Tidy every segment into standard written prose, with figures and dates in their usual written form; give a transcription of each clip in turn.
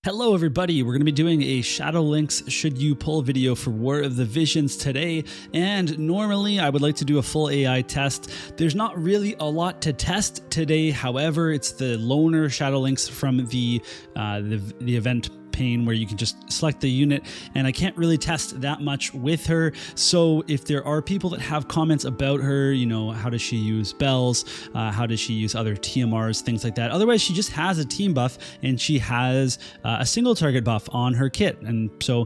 Hello everybody, we're going to be doing a Shadowlynx Should You Pull video for War of the Visions today, and normally I would like to do a full AI test. There's not really a lot to test today, however, it's the loner Shadowlynx from the event pane where you can just select the unit, and I can't really test that much with her. So if there are people that have comments about her, you know, how does she use bells, how does she use other TMRs, things like that. Otherwise, she just has a team buff and she has a single target buff on her kit, and so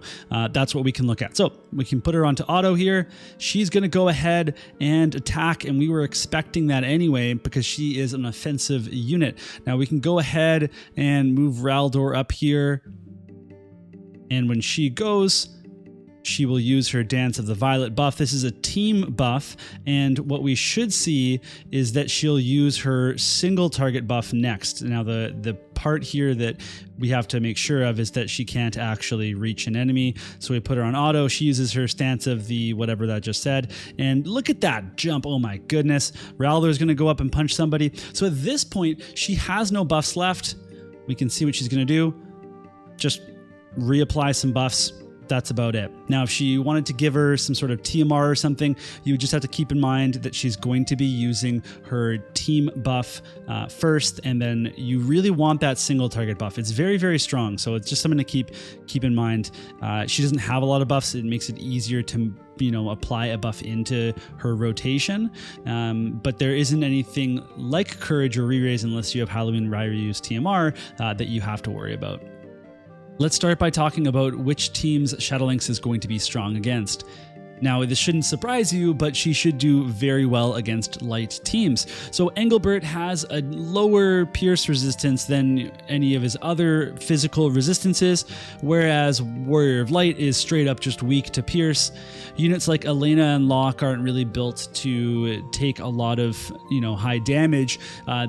that's what we can look at. So we can put her onto auto here. She's going to go ahead and attack, and we were expecting that anyway because she is an offensive unit. Now we can go ahead and move Raldor up here, and when she goes, she will use her Dance of the Violet buff. This is a team buff, and what we should see is that she'll use her single target buff next. Now the part here that we have to make sure of is that she can't actually reach an enemy, so we put her on auto. She uses her Stance of the whatever that just said, and look at that jump. Oh my goodness, Raldor is going to go up and punch somebody. So at this point she has no buffs left. We can see what she's going to do. Just reapply some buffs. That's about it. Now, if she wanted to give her some sort of TMR or something, you would just have to keep in mind that she's going to be using her team buff first, and then you really want that single target buff. It's very, very strong, so it's just something to keep in mind. She doesn't have a lot of buffs. It makes it easier to, you know, apply a buff into her rotation, but there isn't anything like Courage or Re-Raise unless you have Halloween Ryryu's TMR that you have to worry about. Let's start by talking about which teams Shadowlynx is going to be strong against. Now, this shouldn't surprise you, but she should do very well against light teams. So Engelbert has a lower pierce resistance than any of his other physical resistances, whereas Warrior of Light is straight up just weak to pierce. Units like Helena and Locke aren't really built to take a lot of, you know, high damage.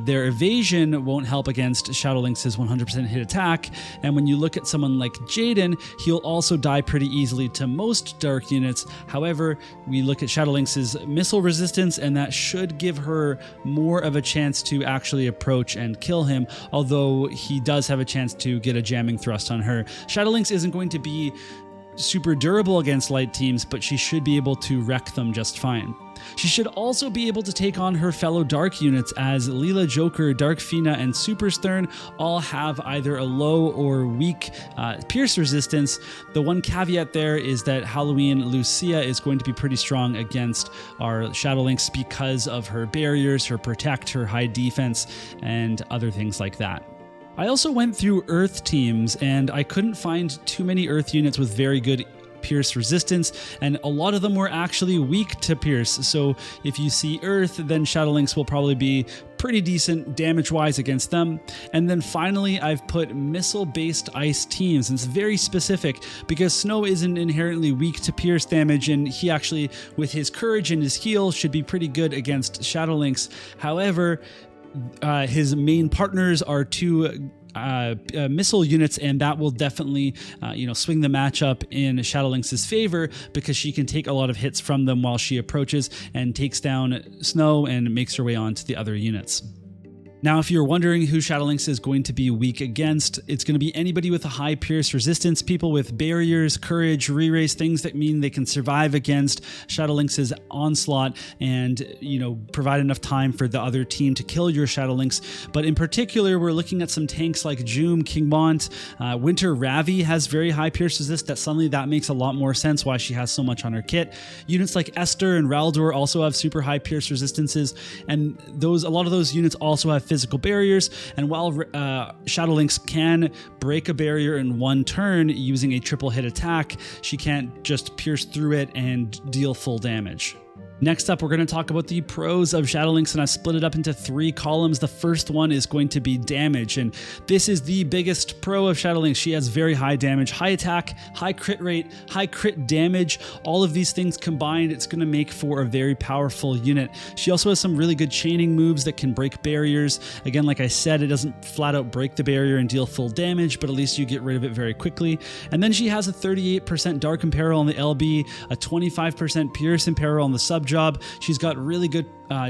Their evasion won't help against Shadowlynx's 100% hit attack, and when you look at someone like Jaden, he'll also die pretty easily to most dark units. However, we look at Shadowlynx's missile resistance, and that should give her more of a chance to actually approach and kill him, although he does have a chance to get a jamming thrust on her. Shadowlynx isn't going to be super durable against light teams, but she should be able to wreck them just fine. She should also be able to take on her fellow dark units, as Leela, Joker, Dark Fina, and Super Stern all have either a low or weak pierce resistance. The one caveat there is that Halloween Lucia is going to be pretty strong against our Shadowlynx because of her barriers, her protect, her high defense, and other things like that. I also went through Earth teams, and I couldn't find too many Earth units with very good pierce resistance, and a lot of them were actually weak to pierce. So if you see Earth, then Shadowlynx will probably be pretty decent damage-wise against them. And then finally, I've put missile-based ice teams, and it's very specific because Snow isn't inherently weak to pierce damage, and he actually, with his courage and his heal, should be pretty good against Shadowlynx. However, his main partners are two missile units, and that will definitely swing the matchup in Shadowlynx's favor because she can take a lot of hits from them while she approaches and takes down Snow and makes her way on to the other units. Now, if you're wondering who Shadowlynx is going to be weak against, it's going to be anybody with a high pierce resistance, people with barriers, courage, re-raise, things that mean they can survive against Shadowlynx's onslaught and, you know, provide enough time for the other team to kill your Shadowlynx. But in particular, we're looking at some tanks like Joom, King Bont, Winter Ravi has very high pierce resist. That makes a lot more sense why she has so much on her kit. Units like Esther and Raldor also have super high pierce resistances, and a lot of those units also have physical barriers, and while Shadowlynx can break a barrier in one turn using a triple hit attack, she can't just pierce through it and deal full damage. Next up, we're going to talk about the pros of Shadowlynx, and I've split it up into 3 columns. The first one is going to be damage, and this is the biggest pro of Shadowlynx. She has very high damage, high attack, high crit rate, high crit damage. All of these things combined, it's going to make for a very powerful unit. She also has some really good chaining moves that can break barriers. Again, like I said, it doesn't flat out break the barrier and deal full damage, but at least you get rid of it very quickly. And then she has a 38% Dark Imperil on the LB, a 25% Pierce Imperil on the sub job. She's got really good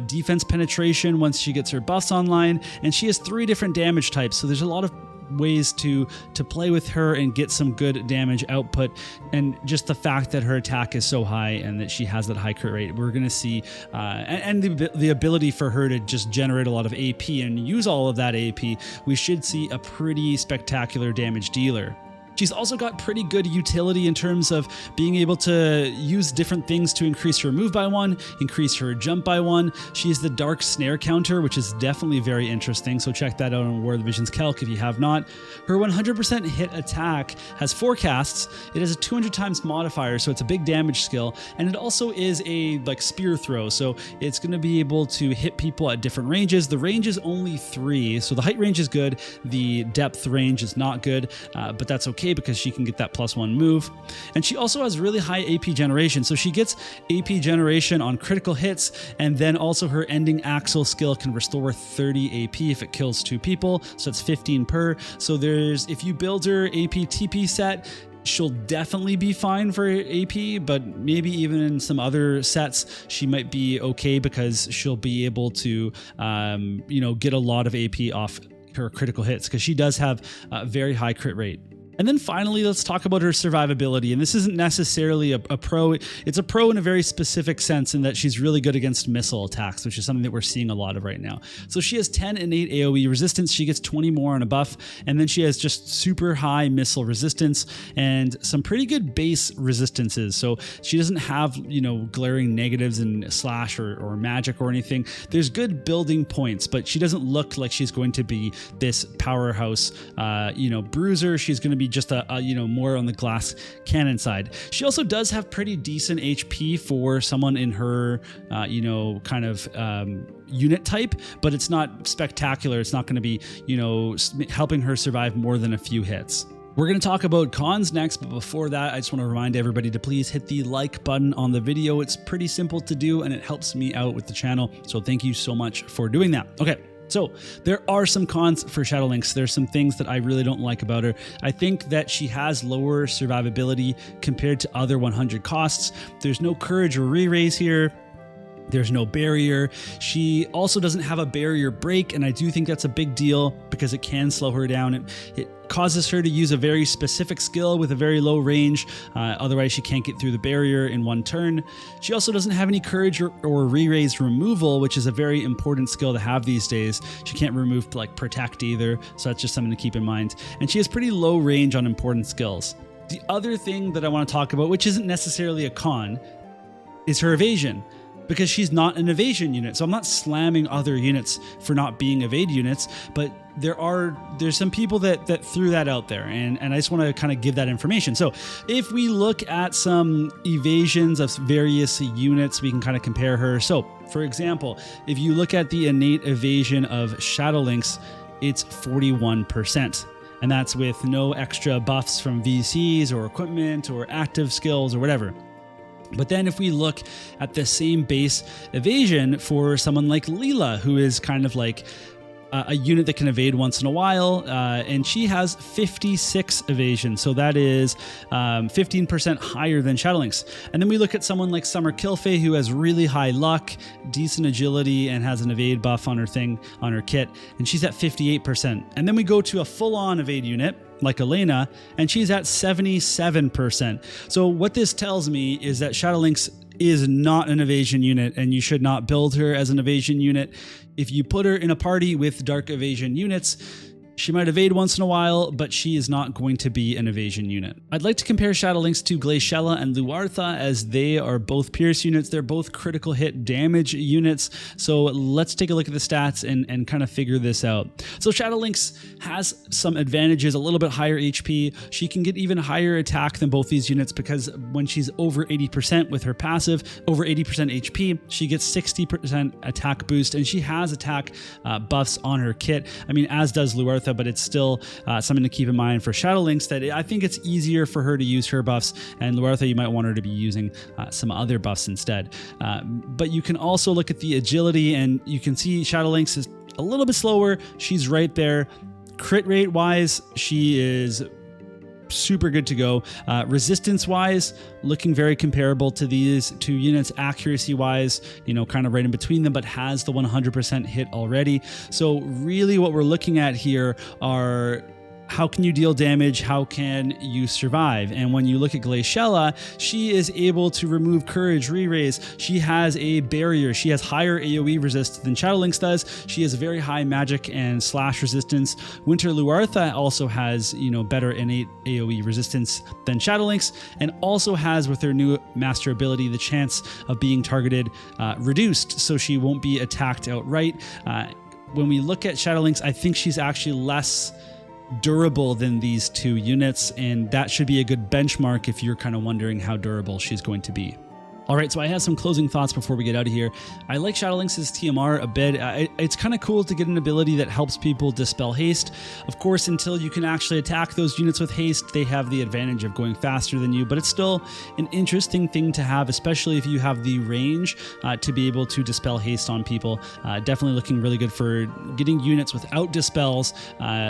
defense penetration once she gets her buffs online, and she has 3 different damage types, so there's a lot of ways to play with her and get some good damage output. And just the fact that her attack is so high and that she has that high crit rate, we're going to see, and the ability for her to just generate a lot of AP and use all of that AP, we should see a pretty spectacular damage dealer. She's also got pretty good utility in terms of being able to use different things to increase her move by 1, increase her jump by 1. She's the dark snare counter, which is definitely very interesting. So check that out on War of the Visions calc if you have not. Her 100% hit attack has 4 casts. It has a 200 times modifier, so it's a big damage skill. And it also is a spear throw. So it's going to be able to hit people at different ranges. The range is only 3. So the height range is good. The depth range is not good, but that's okay, because she can get that +1 move. And she also has really high AP generation. So she gets AP generation on critical hits, and then also her ending axle skill can restore 30 AP if it kills 2 people. So it's 15 per. So if you build her AP TP set, she'll definitely be fine for AP, but maybe even in some other sets, she might be okay because she'll be able to, get a lot of AP off her critical hits, because she does have a very high crit rate. And then finally, let's talk about her survivability. And this isn't necessarily a pro. It's a pro in a very specific sense in that she's really good against missile attacks, which is something that we're seeing a lot of right now. So she has 10 innate AoE resistance. She gets 20 more on a buff. And then she has just super high missile resistance and some pretty good base resistances. So she doesn't have, glaring negatives in slash or magic or anything. There's good building points, but she doesn't look like she's going to be this powerhouse, bruiser. She's going to be just a more on the glass cannon side. She also does have pretty decent HP for someone in her unit type, but it's not spectacular. It's not going to be helping her survive more than a few hits. We're going to talk about cons next, but before that, I just want to remind everybody to please hit the like button on the video. It's pretty simple to do and it helps me out with the channel, so thank you so much for doing that. Okay. So there are some cons for Shadowlynx. There's some things that I really don't like about her. I think that she has lower survivability compared to other 100 costs. There's no courage or re-raise here. There's no barrier. She also doesn't have a barrier break, and I do think that's a big deal because it can slow her down. It causes her to use a very specific skill with a very low range. Otherwise, she can't get through the barrier in one turn. She also doesn't have any courage or re-raise removal, which is a very important skill to have these days. She can't remove protect either, so that's just something to keep in mind. And she has pretty low range on important skills. The other thing that I want to talk about, which isn't necessarily a con, is her evasion, because she's not an evasion unit. So I'm not slamming other units for not being evade units, but there's some people that threw that out there, and I just want to kind of give that information. So if we look at some evasions of various units, we can kind of compare her. So for example, if you look at the innate evasion of Shadowlynx, it's 41%. And that's with no extra buffs from VCs or equipment or active skills or whatever. But then if we look at the same base evasion for someone like Leela, who is kind of like a unit that can evade once in a while, and she has 56 evasion. So that is 15% higher than Shadowlynx. And then we look at someone like Summer Kilfey, who has really high luck, decent agility, and has an evade buff on her kit, and she's at 58%. And then we go to a full-on evade unit like Helena, and she's at 77%. So what this tells me is that Shadowlynx is not an evasion unit, and you should not build her as an evasion unit. If you put her in a party with dark evasion units, she might evade once in a while, but she is not going to be an evasion unit. I'd like to compare Shadowlynx to Glaciela and WLuartha, as they are both pierce units. They're both critical hit damage units. So let's take a look at the stats and kind of figure this out. So Shadowlynx has some advantages, a little bit higher HP. She can get even higher attack than both these units, because when she's over 80% with her passive, over 80% HP, she gets 60% attack boost, and she has attack buffs on her kit. I mean, as does WLuartha, but it's still something to keep in mind for Shadowlynx, that I think it's easier for her to use her buffs, and WLuartha, you might want her to be using some other buffs instead. But you can also look at the agility, and you can see Shadowlynx is a little bit slower. She's right there. Crit rate wise, she is super good to go. Resistance wise, looking very comparable to these two units. Accuracy wise, kind of right in between them, but has the 100% hit already. So really what we're looking at here are how can you deal damage? How can you survive? And when you look at Glaciela, she is able to remove courage, re-raise. She has a barrier. She has higher AoE resist than Shadowlynx does. She has very high magic and slash resistance. WLuartha also has, better innate AoE resistance than Shadowlynx, and also has, with her new master ability, the chance of being targeted reduced, so she won't be attacked outright. When we look at Shadowlynx, I think she's actually less durable than these two units, and that should be a good benchmark if you're kind of wondering how durable she's going to be. All right, so I have some closing thoughts before we get out of here. I like Shadowlynx's TMR a bit. It's kind of cool to get an ability that helps people dispel haste. Of course, until you can actually attack those units with haste, they have the advantage of going faster than you, but it's still an interesting thing to have, especially if you have the range to be able to dispel haste on people. Definitely looking really good for getting units without dispels,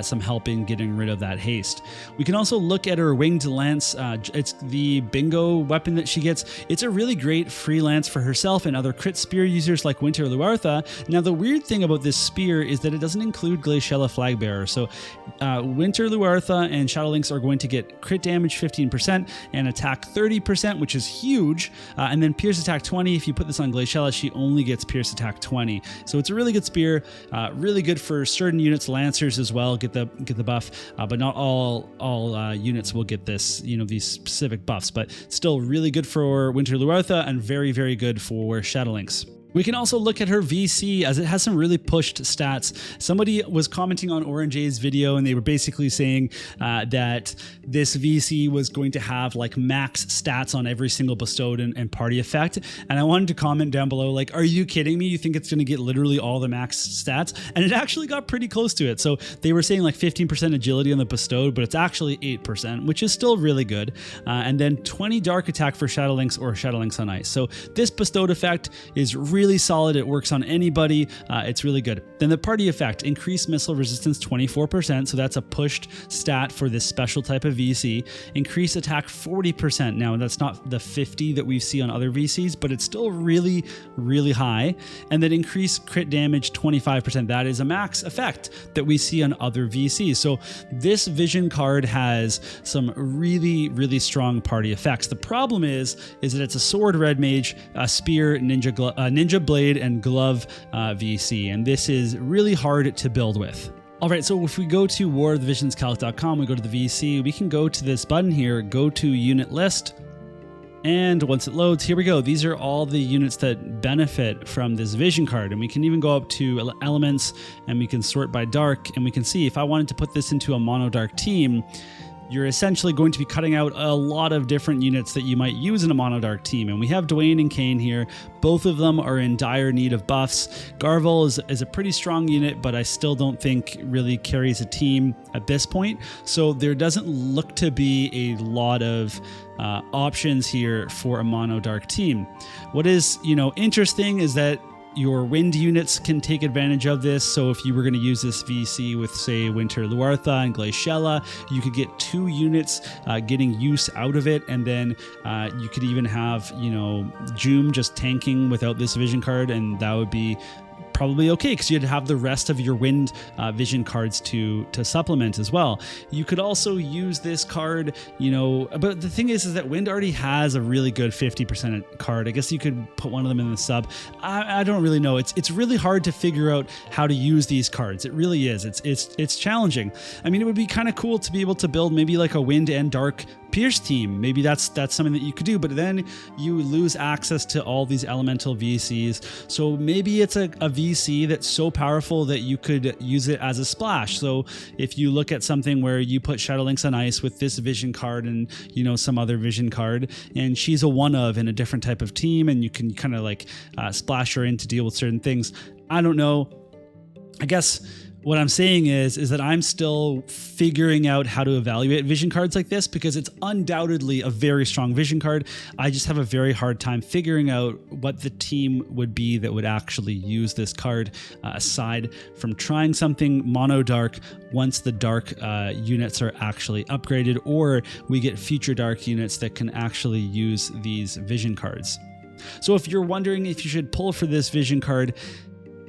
some help in getting rid of that haste. We can also look at her winged lance. It's the bingo weapon that she gets. It's a really great freelance for herself and other crit spear users like WLuartha. Now, the weird thing about this spear is that it doesn't include Glaciela Flagbearer. So WLuartha and Shadowlynx are going to get crit damage 15% and attack 30%, which is huge. And then pierce attack 20. If you put this on Glaciela, she only gets pierce attack 20. So it's a really good spear, really good for certain units, lancers as well, get the buff, but not all units will get this, these specific buffs, but still really good for WLuartha and very, very good for Shadowlynx. We can also look at her VC, as it has some really pushed stats. Somebody was commenting on Orange's video, and they were basically saying that this VC was going to have like max stats on every single bestowed and party effect. And I wanted to comment down below, like, are you kidding me? You think it's going to get literally all the max stats? And it actually got pretty close to it. So they were saying like 15% agility on the bestowed, but it's actually 8%, which is still really good. And then 20 dark attack for Shadowlynx or Shadowlynx on ice. So this bestowed effect is really solid. It works on anybody. It's really good. Then the party effect, increased missile resistance 24%. So that's a pushed stat for this special type of VC. Increase attack 40%. Now that's not the 50 that we see on other VCs, but it's still really, really high. And then increase crit damage 25%. That is a max effect that we see on other VCs. So this vision card has some really, really strong party effects. The problem is that it's a sword red mage, a spear, ninja blade, and glove VC, and this is really hard to build with. All right, so if we go to warofthevisionscalc.com, we go to the VC, we can go to this button here, go to unit list, and once it loads, here we go. These are all the units that benefit from this vision card, and we can even go up to elements, and we can sort by dark, and we can see if I wanted to put this into a mono dark team, you're essentially going to be cutting out a lot of different units that you might use in a mono dark team. And we have Dwayne and Kane here. Both of them are in dire need of buffs. Garvel is a pretty strong unit, but I still don't think really carries a team at this point. So there doesn't look to be a lot of options here for a mono dark team. What is, interesting is that your wind units can take advantage of this. So if you were going to use this VC with, say, WLuartha and Glaciela, you could get 2 units getting use out of it. And then you could even have, Joom just tanking without this vision card, and that would be probably okay because you'd have the rest of your wind vision cards to supplement as well. You could also use this card, but the thing is that wind already has a really good 50% card. I guess you could put one of them in the sub. I don't really know. It's really hard to figure out how to use these cards. It really is. It's challenging. I mean, it would be kind of cool to be able to build maybe like a wind and dark Pierce team. Maybe that's something that you could do, but then you lose access to all these elemental VCs. So maybe it's a VC that's so powerful that you could use it as a splash. So if you look at something where you put Shadowlynx on ice with this vision card and some other vision card, and she's a one of in a different type of team, and you can kind of like splash her in to deal with certain things. I don't know. I guess what I'm saying is that I'm still figuring out how to evaluate vision cards like this because it's undoubtedly a very strong vision card. I just have a very hard time figuring out what the team would be that would actually use this card aside from trying something mono dark once the dark units are actually upgraded, or we get future dark units that can actually use these vision cards. So if you're wondering if you should pull for this vision card,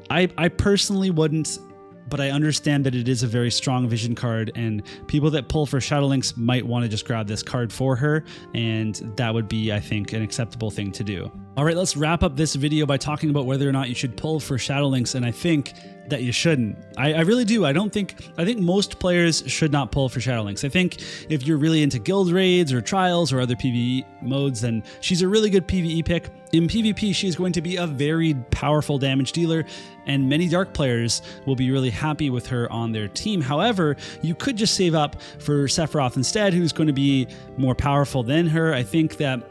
I personally wouldn't. but I understand that it is a very strong vision card, and people that pull for Shadowlynx might want to just grab this card for her, and that would be, I think, an acceptable thing to do. All right, let's wrap up this video by talking about whether or not you should pull for Shadowlynx, and I think that you shouldn't. I really do. I think most players should not pull for Shadowlynx. I think if you're really into guild raids or trials or other PvE modes, then she's a really good PvE pick. In PvP, she's going to be a very powerful damage dealer, and many Dark players will be really happy with her on their team. However, you could just save up for Sephiroth instead, who's going to be more powerful than her. I think that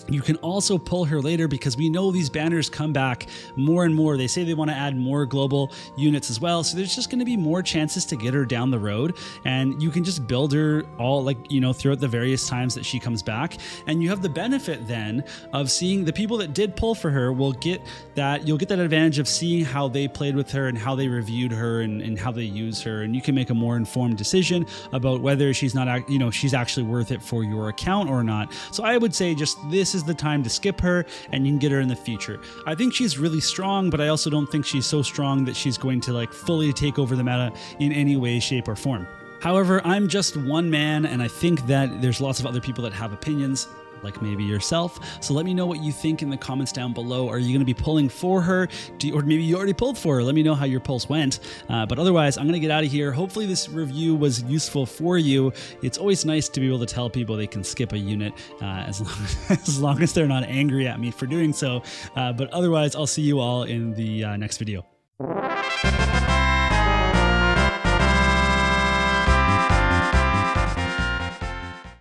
you can also pull her later because we know these banners come back more and more. They say they want to add more global units as well. So there's just going to be more chances to get her down the road, and you can just build her all, like, you know, throughout the various times that she comes back. And you have the benefit then of seeing the people that did pull for her will get that, you'll get that advantage of seeing how they played with her and how they reviewed her and how they use her. And you can make a more informed decision about whether she's not, you know, she's actually worth it for your account or not. So I would say just this is the time to skip her, and you can get her in the future. I think she's really strong, but I also don't think she's so strong that she's going to like fully take over the meta in any way, shape, or form. However, I'm just one man, and I think that there's lots of other people that have opinions, like maybe yourself. So let me know what you think in the comments down below. Are you going to be pulling for her? Or maybe you already pulled for her. Let me know how your pulls went. But otherwise, I'm going to get out of here. Hopefully this review was useful for you. It's always nice to be able to tell people they can skip a unit as long as they're not angry at me for doing so. But otherwise, I'll see you all in the next video.